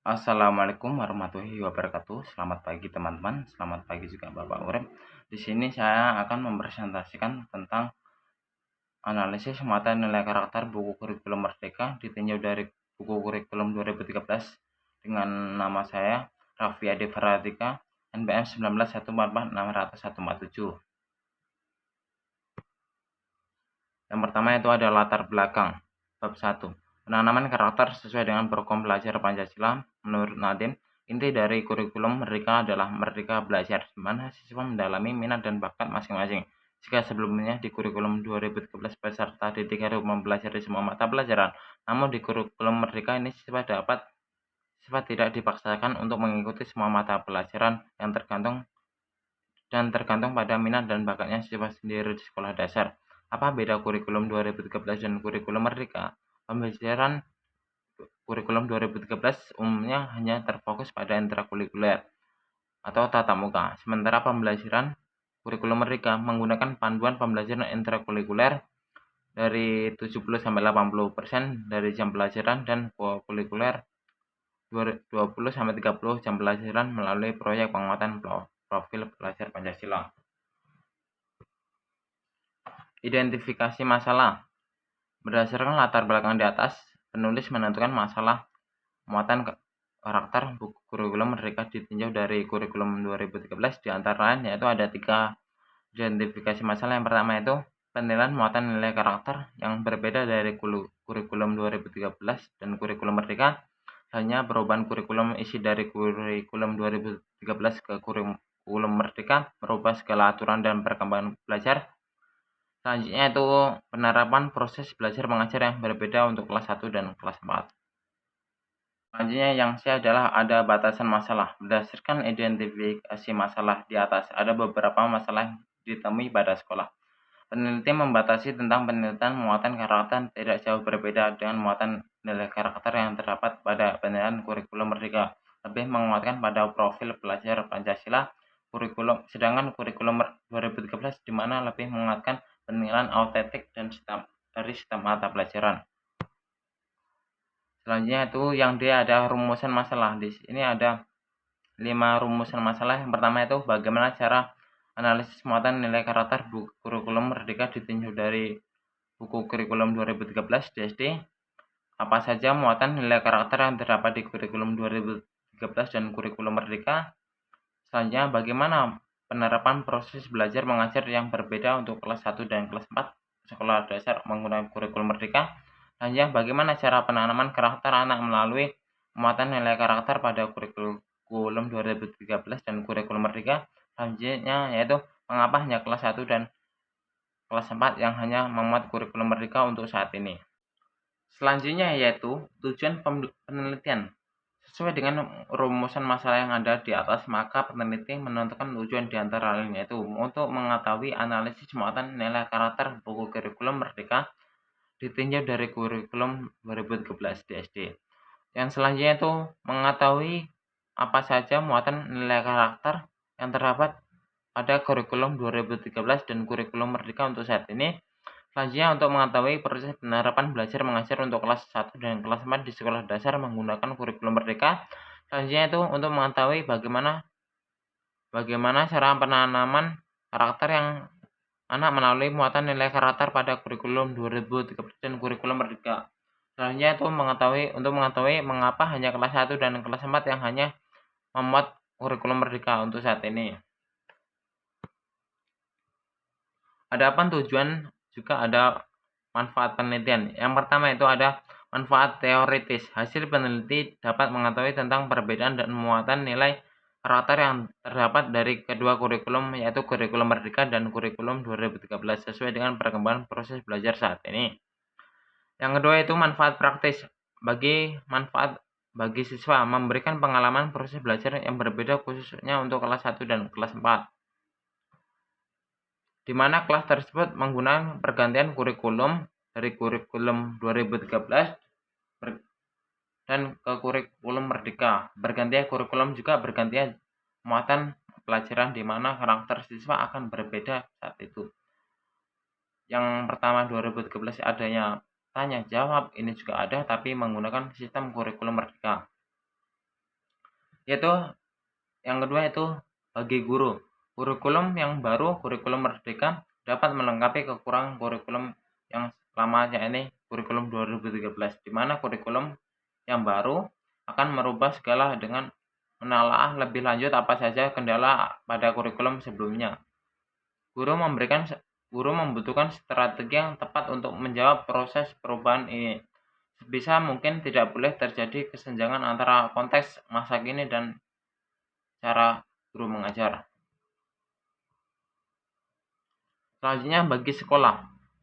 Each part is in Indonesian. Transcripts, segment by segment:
Assalamualaikum warahmatullahi wabarakatuh. Selamat pagi teman-teman. Selamat pagi juga Bapak Urip. Di sini saya akan mempresentasikan tentang analisis muatan nilai karakter buku kurikulum Merdeka ditinjau dari buku kurikulum 2013 dengan nama saya Raffi Adi Faratika, NPM 1914464147. Yang pertama itu ada latar belakang. Bab 1. Penanaman karakter sesuai dengan program belajar Pancasila. Menurut Nadiem, inti dari kurikulum Merdeka adalah Merdeka Belajar, di mana siswa mendalami minat dan bakat masing-masing. Jika sebelumnya di kurikulum 2013 peserta didik harus mempelajari semua mata pelajaran, namun di kurikulum Merdeka ini siswa tidak dipaksakan untuk mengikuti semua mata pelajaran yang tergantung pada minat dan bakatnya siswa sendiri di sekolah dasar. Apa beda kurikulum 2013 dan kurikulum Merdeka? Pembelajaran kurikulum 2013 umumnya hanya terfokus pada intrakurikuler atau tatap muka, sementara pembelajaran kurikulum Merdeka menggunakan panduan pembelajaran intrakurikuler dari 70-80% dari jam pelajaran dan kurikuler 20-30 jam pelajaran melalui proyek penguatan profil pelajar Pancasila. Identifikasi masalah. Berdasarkan latar belakang di atas, penulis menentukan masalah muatan karakter buku kurikulum Merdeka ditinjau dari kurikulum 2013, di antara lain yaitu ada 3 identifikasi masalah. Yang pertama itu penilaian muatan nilai karakter yang berbeda dari kurikulum 2013 dan kurikulum Merdeka. Hanya perubahan kurikulum isi dari kurikulum 2013 ke kurikulum Merdeka merubah segala aturan dan perkembangan belajar. Selanjutnya itu penerapan proses belajar mengajar yang berbeda untuk kelas 1 dan kelas 4. Selanjutnya yang C adalah ada batasan masalah. Berdasarkan identifikasi masalah di atas, ada beberapa masalah yang ditemui pada sekolah. Peneliti membatasi tentang penelitian muatan karakter tidak jauh berbeda dengan muatan nilai karakter yang terdapat pada penilaian kurikulum Merdeka, lebih menguatkan pada profil pelajar Pancasila. Sedangkan kurikulum 2013 di mana lebih menguatkan penilaian autentik dan dari sistem mata pelajaran. Selanjutnya itu yang D ada rumusan masalah. Di sini ada 5 rumusan masalah. Yang pertama itu bagaimana cara analisis muatan nilai karakter buku kurikulum Merdeka ditinjau dari buku kurikulum 2013 DSD. Apa saja muatan nilai karakter yang terdapat di kurikulum 2013 dan kurikulum Merdeka. Selanjutnya bagaimana penerapan proses belajar mengajar yang berbeda untuk kelas 1 dan kelas 4 sekolah dasar menggunakan kurikulum Merdeka. Selanjutnya bagaimana cara penanaman karakter anak melalui muatan nilai karakter pada kurikulum 2013 dan kurikulum Merdeka. Selanjutnya yaitu mengapa hanya kelas 1 dan kelas 4 yang hanya memuat kurikulum Merdeka untuk saat ini. Selanjutnya yaitu tujuan penelitian. Sesuai dengan rumusan masalah yang ada di atas, maka peneliti menentukan tujuan di antara lain yaitu untuk mengetahui analisis muatan nilai karakter buku kurikulum Merdeka ditinjau dari kurikulum 2013 DSD. Yang selanjutnya itu mengetahui apa saja muatan nilai karakter yang terdapat pada kurikulum 2013 dan kurikulum Merdeka untuk saat ini. Selanjutnya untuk mengetahui proses penerapan belajar mengajar untuk kelas 1 dan kelas 4 di sekolah dasar menggunakan kurikulum Merdeka. Selanjutnya itu untuk mengetahui bagaimana cara penanaman karakter yang anak melalui muatan nilai karakter pada kurikulum 2013 dan kurikulum Merdeka. Selanjutnya itu untuk mengetahui mengapa hanya kelas 1 dan kelas 4 yang hanya memuat kurikulum Merdeka untuk saat ini. Adapun tujuan juga ada manfaat penelitian. Yang pertama itu ada manfaat teoritis. Hasil peneliti dapat mengetahui tentang perbedaan dan muatan nilai karakter yang terdapat dari kedua kurikulum, yaitu kurikulum Merdeka dan kurikulum 2013 sesuai dengan perkembangan proses belajar saat ini. Yang kedua itu manfaat praktis. Bagi siswa memberikan pengalaman proses belajar yang berbeda khususnya untuk kelas 1 dan kelas 4. Di mana kelas tersebut menggunakan pergantian kurikulum dari kurikulum 2013 dan ke kurikulum Merdeka. Bergantian kurikulum juga bergantian muatan pelajaran di mana karakter siswa akan berbeda saat itu. Yang pertama 2013 adanya tanya jawab, ini juga ada tapi menggunakan sistem kurikulum Merdeka. Yaitu yang kedua itu bagi guru. Kurikulum yang baru, kurikulum merdeka, dapat melengkapi kekurangan kurikulum yang lama, yakni kurikulum 2013, di mana kurikulum yang baru akan merubah segala dengan menelaah lebih lanjut apa saja kendala pada kurikulum sebelumnya. Guru membutuhkan strategi yang tepat untuk menjawab proses perubahan ini. Sebisa mungkin tidak boleh terjadi kesenjangan antara konteks masa kini dan cara guru mengajar. Selanjutnya bagi sekolah,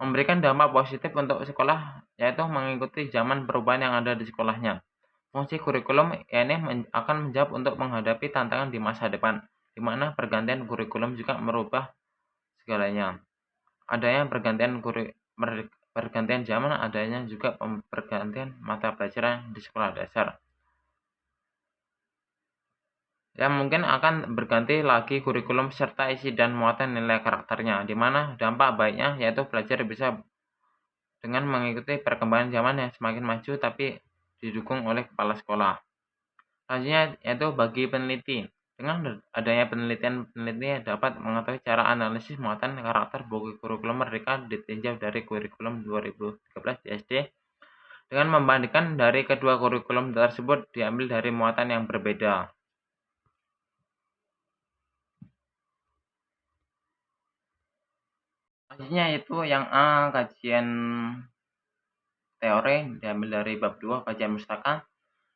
memberikan dampak positif untuk sekolah yaitu mengikuti zaman perubahan yang ada di sekolahnya. Fungsi kurikulum ini akan menjawab untuk menghadapi tantangan di masa depan, di mana pergantian kurikulum juga merubah segalanya. Adanya pergantian zaman, adanya juga pergantian mata pelajaran di sekolah dasar. Yang mungkin akan berganti lagi kurikulum serta isi dan muatan nilai karakternya, di mana dampak baiknya yaitu pelajar bisa dengan mengikuti perkembangan zaman yang semakin maju tapi didukung oleh kepala sekolah. Selanjutnya yaitu bagi peneliti. Dengan adanya penelitian dapat mengetahui cara analisis muatan karakter buku kurikulum merdeka ditinjau dari kurikulum 2013 di SD dengan membandingkan dari kedua kurikulum tersebut diambil dari muatan yang berbeda. Selanjutnya itu yang A, kajian teori diambil dari bab 2 kajian pustaka.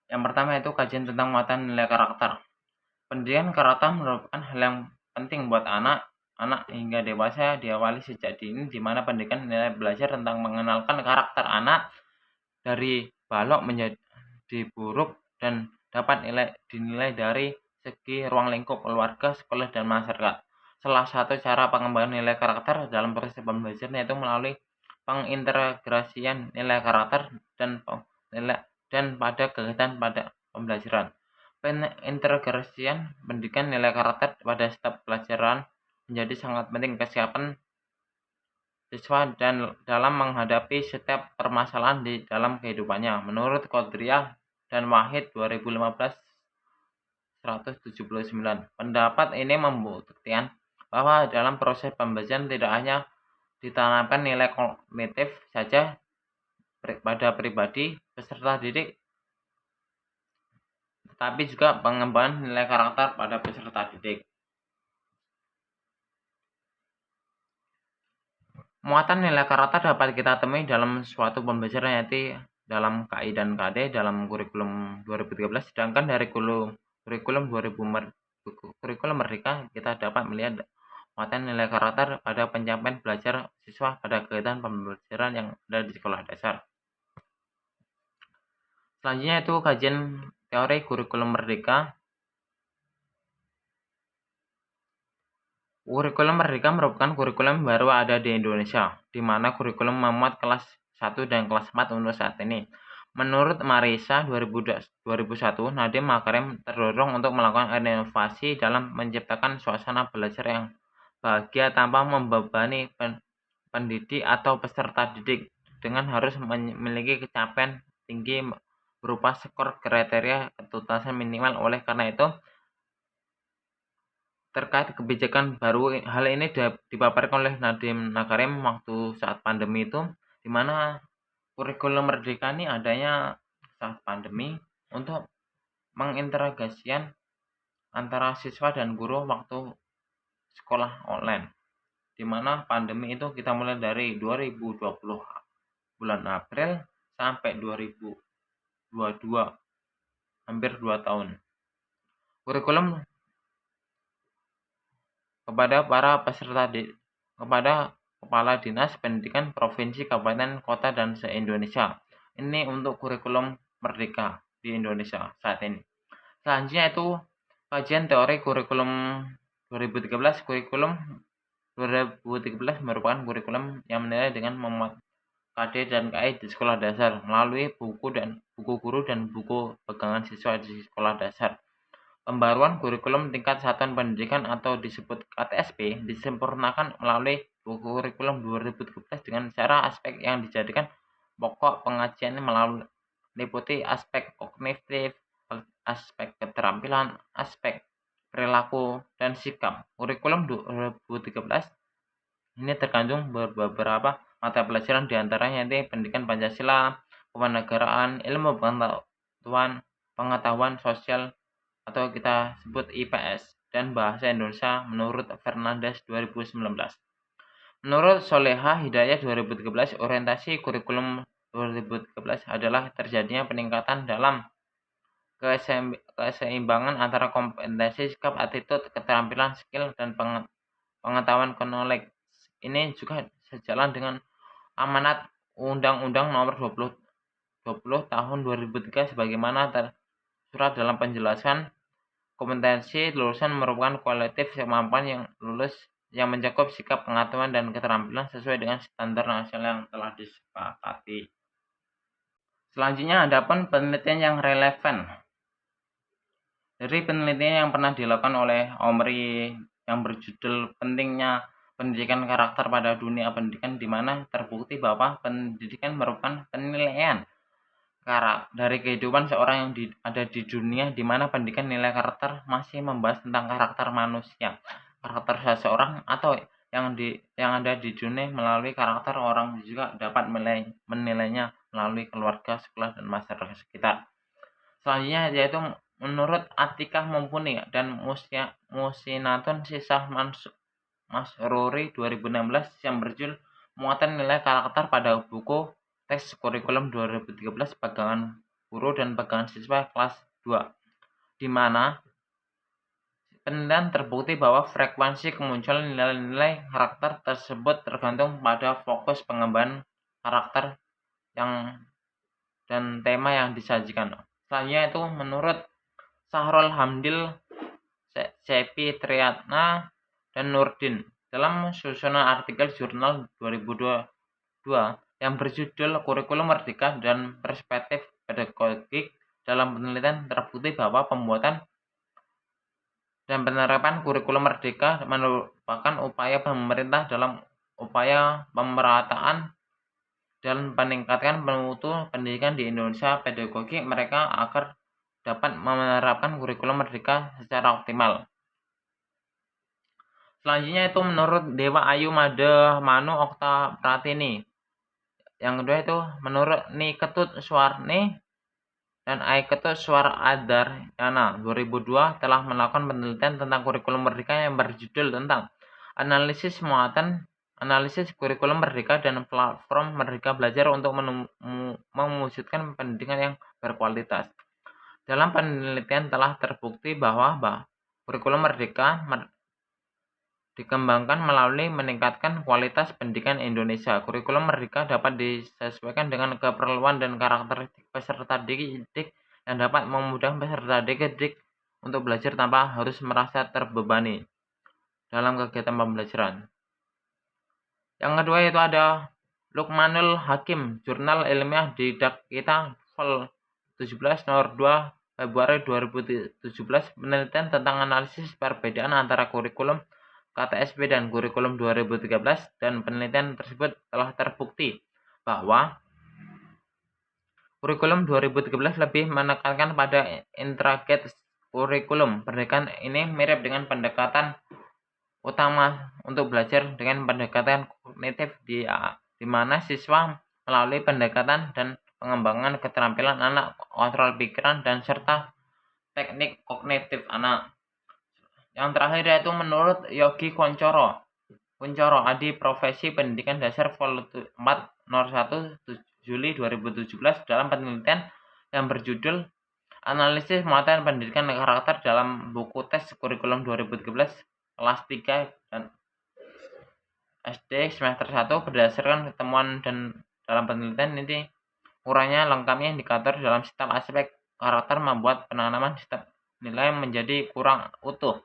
Yang pertama itu kajian tentang muatan nilai karakter. Pendidikan karakter merupakan hal yang penting buat anak hingga dewasa diawali sejak dini, di mana pendidikan nilai belajar tentang mengenalkan karakter anak dari balok menjadi buruk dan dapat dinilai dari segi ruang lingkup keluarga, sekolah, dan masyarakat. Salah satu cara pengembangan nilai karakter dalam proses pembelajaran yaitu melalui pengintegrasian nilai karakter dan pada kegiatan pada pembelajaran. Pengintegrasian pendidikan nilai karakter pada setiap pelajaran menjadi sangat penting kesiapan siswa dan dalam menghadapi setiap permasalahan di dalam kehidupannya. Menurut Qadriyah dan Wahid 2015 179, pendapat ini membuktikan bahwa dalam proses pembelajaran tidak hanya ditanamkan nilai kognitif saja pada pribadi peserta didik, tetapi juga pengembangan nilai karakter pada peserta didik. Muatan nilai karakter dapat kita temui dalam suatu pembelajaran yaitu dalam KI dan KD dalam kurikulum 2013, sedangkan dari kurikulum merdeka kita dapat melihat muatan nilai karakter pada pencapaian belajar siswa pada kegiatan pembelajaran yang ada di sekolah dasar. Selanjutnya itu kajian teori kurikulum merdeka. Kurikulum merdeka merupakan kurikulum baru ada di Indonesia, di mana kurikulum memuat kelas 1 dan kelas 4 untuk saat ini. Menurut Marisa 2001, Nadiem Makarim terdorong untuk melakukan inovasi dalam menciptakan suasana belajar yang bahagia tanpa membebani pendidik atau peserta didik dengan harus memiliki capaian tinggi berupa skor kriteria ketuntasan minimal. Oleh karena itu, terkait kebijakan baru, hal ini dipaparkan oleh Nadiem Makarim waktu saat pandemi itu, di mana kurikulum merdeka ini adanya saat pandemi untuk mengintegrasikan antara siswa dan guru waktu sekolah online, di mana pandemi itu kita mulai dari 2020 bulan April sampai 2022, hampir 2 tahun. Kurikulum kepada para peserta kepada kepala dinas pendidikan provinsi, kabupaten, kota, dan se-Indonesia. Ini untuk kurikulum merdeka di Indonesia saat ini. Selanjutnya itu kajian teori kurikulum 2013. Kurikulum 2013 merupakan kurikulum yang menilai dengan memuat KD dan KI di sekolah dasar melalui buku guru dan buku pegangan siswa di sekolah dasar. Pembaruan kurikulum tingkat satuan pendidikan atau disebut KTSP disempurnakan melalui kurikulum 2013 dengan cara aspek yang dijadikan pokok pengajian meliputi aspek kognitif, aspek keterampilan, aspek, perilaku, dan sikap. Kurikulum 2013 ini terkandung beberapa mata pelajaran diantaranya yaitu pendidikan Pancasila, kewarganegaraan, ilmu pengetahuan sosial atau kita sebut IPS, dan bahasa Indonesia menurut Fernandes 2019. Menurut Soleha Hidayah 2013, orientasi kurikulum 2013 adalah terjadinya peningkatan dalam keseimbangan antara kompetensi, sikap, attitude, keterampilan, skill, dan pengetahuan knowledge. Ini juga sejalan dengan amanat Undang-Undang Nomor 20 Tahun 2003 sebagaimana tersurat dalam penjelasan kompetensi lulusan merupakan kualitatif kemampuan yang mencakup sikap, pengetahuan, dan keterampilan sesuai dengan standar nasional yang telah disepakati. Selanjutnya ada penelitian yang relevan. Dari penelitian yang pernah dilakukan oleh Omri yang berjudul Pentingnya Pendidikan Karakter pada Dunia Pendidikan, di mana terbukti bahwa pendidikan merupakan penilaian dari kehidupan seorang yang ada di dunia, di mana pendidikan nilai karakter masih membahas tentang karakter manusia, karakter seseorang atau yang ada di dunia melalui karakter orang juga dapat menilainya melalui keluarga, sekolah, dan masyarakat sekitar. Selanjutnya yaitu menurut Atikah Mumpuni dan Musinatun Sisah Masruri 2016 yang berjudul Muatan Nilai Karakter pada Buku Teks Kurikulum 2013 Pegangan Guru dan Pegangan Siswa Kelas 2, di mana penelitian terbukti bahwa frekuensi kemunculan nilai-nilai karakter tersebut tergantung pada fokus pengembangan karakter dan tema yang disajikan. Selanjutnya itu menurut Sahrul Hamdil, Cepi Triatna, dan Nurdin dalam susunan artikel jurnal 2022 yang berjudul Kurikulum Merdeka dan Perspektif Pedagogik. Dalam penelitian terbukti bahwa pembuatan dan penerapan kurikulum merdeka merupakan upaya pemerintah dalam upaya pemerataan dan meningkatkan mutu pendidikan di Indonesia. Pedagogi mereka agar dapat menerapkan kurikulum merdeka secara optimal. Selanjutnya itu menurut Dewa Ayu Made Manu Okta Pratini. Yang kedua itu menurut Niketut Suwarni dan Aiketut Suwar Adar Yana 2002 telah melakukan penelitian tentang kurikulum merdeka yang berjudul tentang analisis kurikulum merdeka dan platform merdeka belajar untuk mewujudkan pendidikan yang berkualitas. Dalam penelitian telah terbukti bahwa kurikulum merdeka dikembangkan melalui meningkatkan kualitas pendidikan Indonesia. Kurikulum merdeka dapat disesuaikan dengan keperluan dan karakteristik peserta didik yang dapat memudahkan peserta didik untuk belajar tanpa harus merasa terbebani dalam kegiatan pembelajaran. Yang kedua itu ada Lukmanul Hakim, Jurnal Ilmiah Didaktika Vol 17 nomor 2 Februari 2017, penelitian tentang analisis perbedaan antara kurikulum KTSP dan kurikulum 2013, dan penelitian tersebut telah terbukti bahwa kurikulum 2013 lebih menekankan pada integrated kurikulum. Pendekatan ini mirip dengan pendekatan utama untuk belajar dengan pendekatan kognitif di mana siswa melalui pendekatan dan pengembangan keterampilan anak, kontrol pikiran, dan serta teknik kognitif anak. Yang terakhir yaitu menurut Yogi Kuncoro Adi Profesi Pendidikan Dasar Vol 4 nomor 1 Juli 2017 dalam penelitian yang berjudul Analisis Muatan Pendidikan Karakter dalam Buku Tes Kurikulum 2013 kelas 3 dan SD semester 1 berdasarkan ketemuan dan dalam penelitian ini kurangnya lengkapnya indikator dalam setiap aspek karakter membuat penanaman setiap nilai menjadi kurang utuh.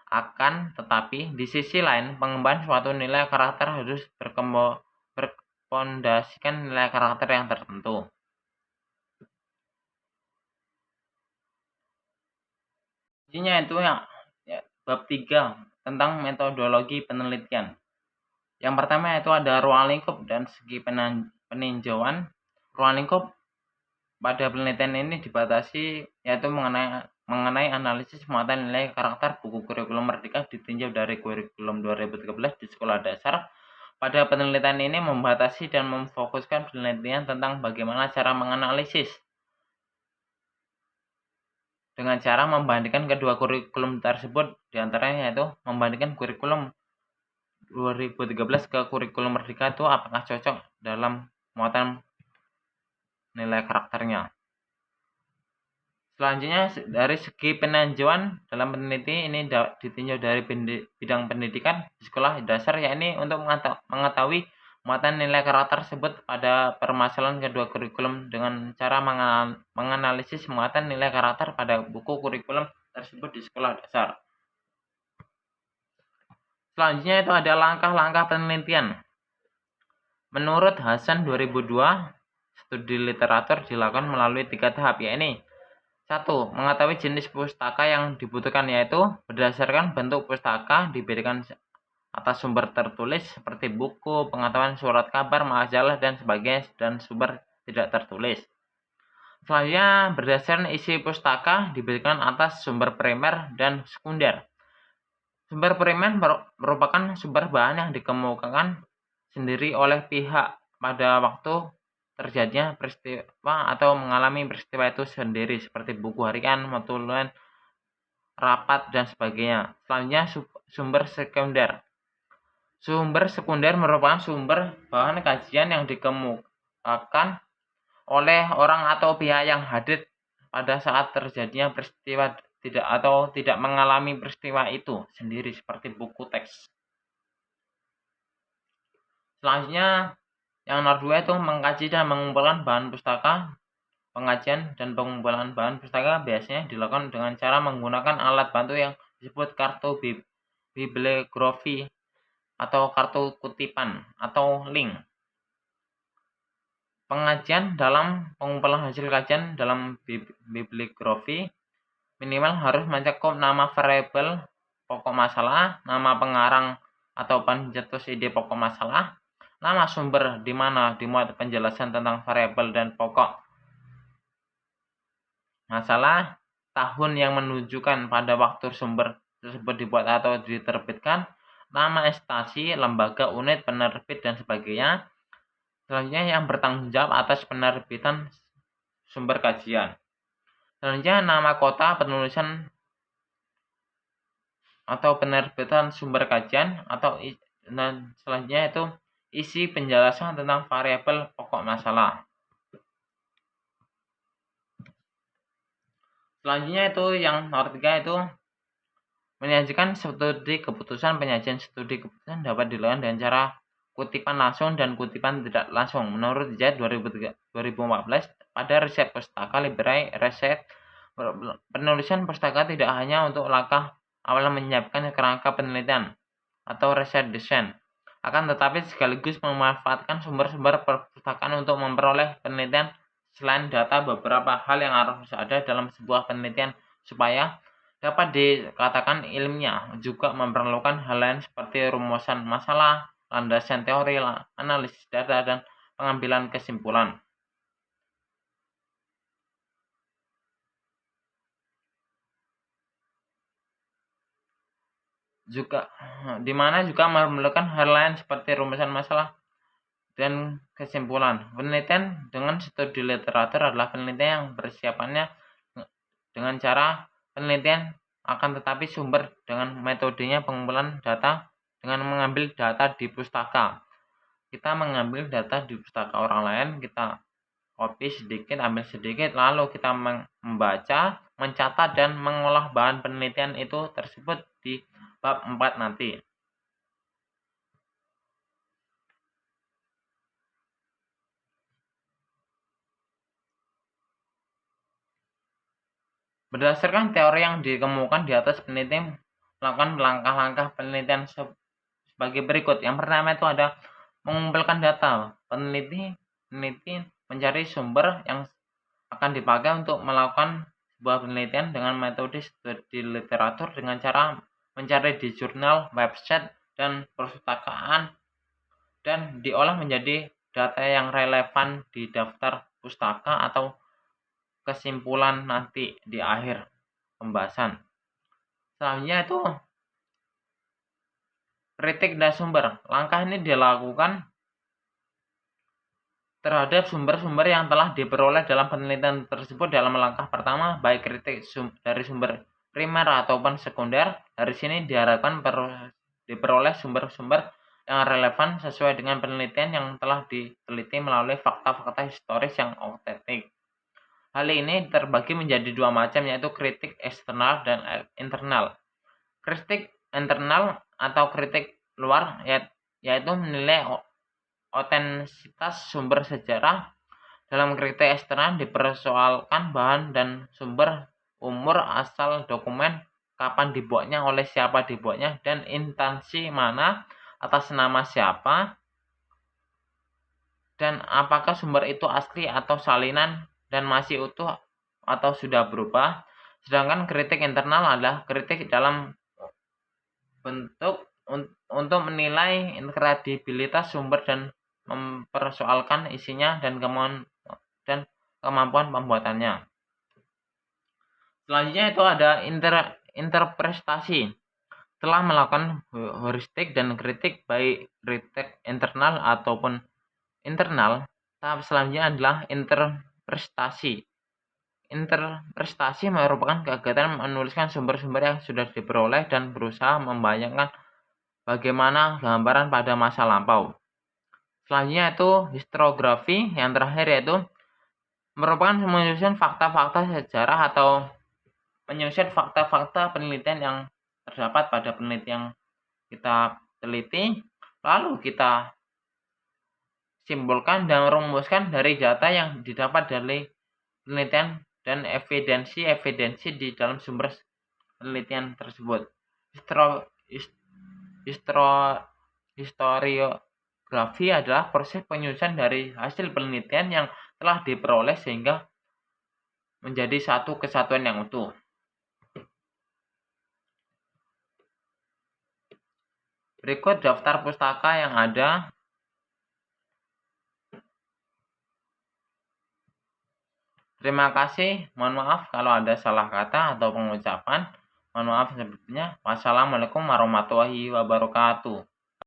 Akan tetapi, di sisi lain, pengembangan suatu nilai karakter harus berpondasikan nilai karakter yang tertentu. Intinya itu bab 3 tentang metodologi penelitian. Yang pertama itu ada ruang lingkup dan segi peninjauan. Ruang lingkup pada penelitian ini dibatasi yaitu mengenai mengenai analisis muatan nilai karakter buku kurikulum Merdeka ditinjau dari kurikulum 2013 di sekolah dasar. Pada penelitian ini membatasi dan memfokuskan penelitian tentang bagaimana cara menganalisis dengan cara membandingkan kedua kurikulum tersebut, diantaranya yaitu membandingkan kurikulum 2013 ke kurikulum Merdeka itu apakah cocok dalam muatan nilai karakternya. Selanjutnya dari segi peninjauan dalam peneliti ini ditinjau dari bidang pendidikan di sekolah dasar, yakni untuk mengetahui muatan nilai karakter tersebut pada permasalahan kedua kurikulum dengan cara menganalisis muatan nilai karakter pada buku kurikulum tersebut di sekolah dasar. Selanjutnya itu ada langkah-langkah penelitian. Menurut Hasan 2002, studi literatur dilakukan melalui 3 tahap, yakni 1. Mengetahui jenis pustaka yang dibutuhkan, yaitu berdasarkan bentuk pustaka diberikan atas sumber tertulis seperti buku, pengetahuan, surat kabar, majalah, dan sebagainya, dan sumber tidak tertulis. Selanjutnya, berdasarkan isi pustaka diberikan atas sumber primer dan sekunder. Sumber primer merupakan sumber bahan yang dikemukakan sendiri oleh pihak pada waktu terjadinya peristiwa atau mengalami peristiwa itu sendiri, seperti buku harian, notulen, rapat, dan sebagainya. Selanjutnya sumber sekunder. Sumber sekunder merupakan sumber bahan kajian yang dikemukakan oleh orang atau pihak yang hadir pada saat terjadinya peristiwa tidak mengalami peristiwa itu sendiri, seperti buku teks. Selanjutnya yang nomor 2 itu mengkaji dan mengumpulkan bahan pustaka. Pengajian dan pengumpulan bahan pustaka biasanya dilakukan dengan cara menggunakan alat bantu yang disebut kartu bibliografi atau kartu kutipan atau link. Pengajian dalam pengumpulan hasil kajian dalam bibliografi minimal harus mencakup nama variabel pokok masalah, nama pengarang atau pencetus ide pokok masalah, nama sumber di mana dimuat penjelasan tentang variabel dan pokok masalah, tahun yang menunjukkan pada waktu sumber tersebut dibuat atau diterbitkan, nama instansi, lembaga, unit, penerbit, dan sebagainya. Selanjutnya yang bertanggung jawab atas penerbitan sumber kajian. Selanjutnya nama kota penulisan atau penerbitan sumber kajian, dan selanjutnya itu isi penjelasan tentang variabel pokok masalah. Selanjutnya itu yang nomor 3 itu menyajikan studi keputusan. Penyajian studi keputusan dapat dilakukan dengan cara kutipan langsung dan kutipan tidak langsung. Menurut Zed 2014 pada riset pustaka library riset, penulisan pustaka tidak hanya untuk langkah awal menyiapkan kerangka penelitian atau riset desain, akan tetapi sekaligus memanfaatkan sumber-sumber perpustakaan untuk memperoleh penelitian. Selain data, beberapa hal yang harus ada dalam sebuah penelitian supaya dapat dikatakan ilmiah juga memerlukan hal lain seperti rumusan masalah, landasan teori, analisis data, dan pengambilan kesimpulan. Di mana juga memerlukan hal lain seperti rumusan masalah dan kesimpulan. Penelitian dengan studi literatur adalah penelitian yang persiapannya dengan cara penelitian, akan tetapi sumber dengan metodenya pengumpulan data dengan mengambil data di pustaka. Kita mengambil data di pustaka orang lain, kita copy sedikit, ambil sedikit, lalu kita membaca, mencatat, dan mengolah bahan penelitian itu tersebut di bab 4 nanti. Berdasarkan teori yang dikemukakan di atas, peneliti melakukan langkah-langkah penelitian sebagai berikut. Yang pertama itu ada mengumpulkan data. Peneliti mencari sumber yang akan dipakai untuk melakukan sebuah penelitian dengan metode studi literatur dengan cara mencari di jurnal, website, dan perpustakaan, dan diolah menjadi data yang relevan di daftar pustaka atau kesimpulan nanti di akhir pembahasan. Selanjutnya itu kritik dan sumber. Langkah ini dilakukan terhadap sumber-sumber yang telah diperoleh dalam penelitian tersebut. Dalam langkah pertama, baik kritik dari sumber primer ataupun sekunder. Dari sini diharapkan diperoleh sumber-sumber yang relevan sesuai dengan penelitian yang telah diteliti melalui fakta-fakta historis yang otentik. Hal ini terbagi menjadi dua macam, yaitu kritik eksternal dan internal. Kritik internal atau kritik luar yaitu menilai otentisitas sumber sejarah. Dalam kritik eksternal dipersoalkan bahan dan sumber, umur asal dokumen, kapan dibuatnya, oleh siapa dibuatnya, dan instansi mana, atas nama siapa, dan apakah sumber itu asli atau salinan dan masih utuh atau sudah berubah. Sedangkan kritik internal adalah kritik dalam bentuk untuk menilai kredibilitas sumber dan mempersoalkan isinya dan kemampuan pembuatannya. Selanjutnya itu ada interpretasi. Telah melakukan heuristik dan kritik, baik kritik internal ataupun internal. Tahap selanjutnya adalah interpretasi. Interpretasi merupakan kegiatan menuliskan sumber-sumber yang sudah diperoleh dan berusaha membayangkan bagaimana gambaran pada masa lampau. Selanjutnya itu historiografi. Yang terakhir yaitu merupakan menyusun fakta-fakta sejarah atau menyusun fakta-fakta penelitian yang terdapat pada penelitian yang kita teliti, lalu kita simpulkan dan rumuskan dari data yang didapat dari penelitian dan evidensi di dalam sumber penelitian tersebut. Historiografi adalah proses penyusunan dari hasil penelitian yang telah diperoleh sehingga menjadi satu kesatuan yang utuh. Berikut daftar pustaka yang ada. Terima kasih. Mohon maaf kalau ada salah kata atau pengucapan. Mohon maaf sebelumnya. Wassalamualaikum warahmatullahi wabarakatuh.